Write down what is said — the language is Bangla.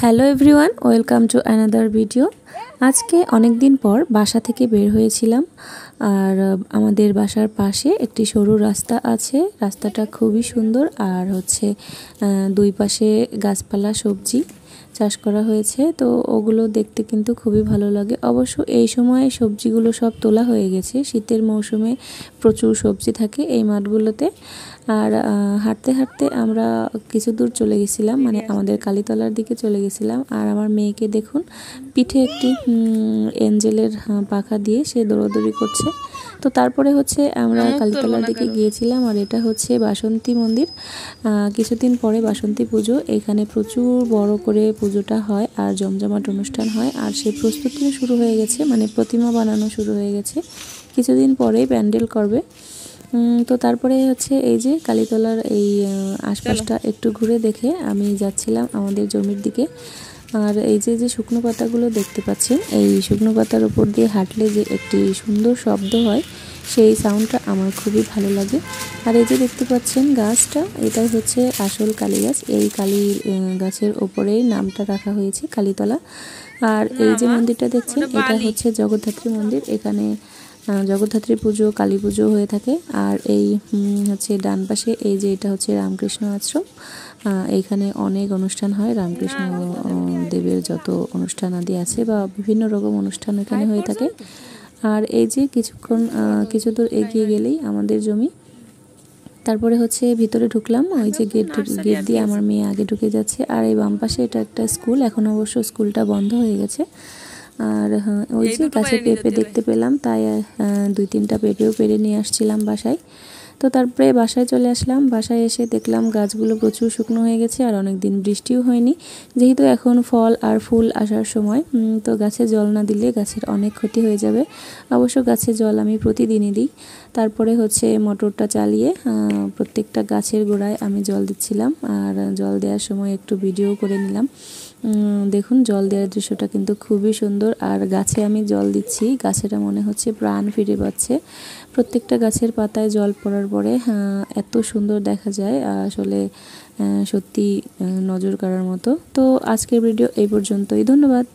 Hello everyone, welcome to another video. আজকে অনেক দিন পর বাসা থেকে বের হয়েছিলাম। আর আমাদের বাসার পাশে একটি সরু রাস্তা আছে। রাস্তাটা খুবই সুন্দর আর দুই পাশে গাছপালা, সবজি চাষ করা হয়েছে। তো ওগুলো দেখতে কিন্তু খুবই ভালো লাগে। অবশ্য এই সময় সবজিগুলো সব তোলা হয়ে গেছে। শীতের মৌসুমে প্রচুর সবজি থাকে এই মাঠগুলোতে। আর হাঁটতে হাঁটতে আমরা কিছু দূর চলে গেছিলাম, মানে আমাদের কালীতলার দিকে চলে গেছিলাম। আর আমার মেয়েকে দেখুন, পিঠে একটি এঞ্জেলের পাখা দিয়ে সে দৌড়াদৌড়ি করছে। তো তারপরে আমরা কালীতলার দিকে গিয়েছিলাম। আর এটা হচ্ছে বাসন্তী মন্দির। কিছুদিন পরে বাসন্তী পুজো, এখানে প্রচুর বড় করে পুজোটা হয় আর জমজমাট অনুষ্ঠান হয়। আর সেই প্রস্তুতিও শুরু হয়ে গেছে, মানে প্রতিমা বানানো শুরু হয়ে গেছে। কিছুদিন পরেই প্যান্ডেল করবে। তো তারপরে এই যে কালীতলার এই আশপাশটা একটু ঘুরে দেখে আমি যাচ্ছিলাম আমাদের জমির দিকে। আর এই যে শুকনো পাতাগুলো দেখতে পাচ্ছেন, এই শুকনো পাতার উপর দিয়ে হাঁটলে যে একটি সুন্দর শব্দ হয়, সেই সাউন্ডটা আমার খুবই ভালো লাগে। আর এই যে দেখতে পাচ্ছেন গাছটা, এটাই হচ্ছে আসল কালী গাছ। এই কালী গাছের ওপরেই নামটা রাখা হয়েছে কালীতলা। আর এই যে মন্দিরটা দেখছেন, এটা হচ্ছে জগদ্ধাত্রী মন্দির। এখানে জগদ্ধাত্রী পুজো, কালী পুজো হয়ে থাকে। আর এই ডান পাশে এই যে এটা হচ্ছে রামকৃষ্ণ আশ্রম। এইখানে অনেক অনুষ্ঠান হয়, রামকৃষ্ণ দেবের যত অনুষ্ঠান আদি আছে বা বিভিন্ন রকম অনুষ্ঠান এখানে হয়ে থাকে। আর এই যে কিছু দূর এগিয়ে গেলেই আমাদের জমি। তারপরে ভিতরে ঢুকলাম। ওই যে গেট দিয়ে আমার মেয়ে আগে ঢুকে যাচ্ছে। আর এই বাম পাশে এটা একটা স্কুল, এখন অবশ্য স্কুলটা বন্ধ হয়ে গেছে। আর ওই যে গাছে পেঁপে দেখতে পেলাম, তাই 2-3টা পেঁপেও পেরে নিয়ে আসছিলাম বাসায়। তো তারপরে বাসায় চলে আসলাম। বাসায় এসে দেখলাম গাছগুলো প্রচুর শুকনো হয়ে গেছে আর অনেক দিন বৃষ্টিও হয়নি। যেহেতু এখন ফল আর ফুল আসার সময়, তো গাছে জল না দিলে গাছের অনেক ক্ষতি হয়ে যাবে। অবশ্য গাছে জল আমি প্রতিদিনই দিই। তারপরে মোটরটা চালিয়ে প্রত্যেকটা গাছের গোড়ায় আমি জল দিচ্ছিলাম। আর জল দেওয়ার সময় একটু ভিডিও করে নিলাম। দেখুন, জল দেওয়ার দৃশ্যটা কিন্তু খুবই সুন্দর। আর গাছে আমি জল দিচ্ছি, গাছেরা মনে হচ্ছে প্রাণ ফিরে পাচ্ছে। প্রত্যেকটা গাছের পাতায় জল পড়ার পরে এত সুন্দর দেখা যায়, আসলে সত্যি নজর কাড়ার মতো। তো আজকের ভিডিও এই পর্যন্তই। ধন্যবাদ।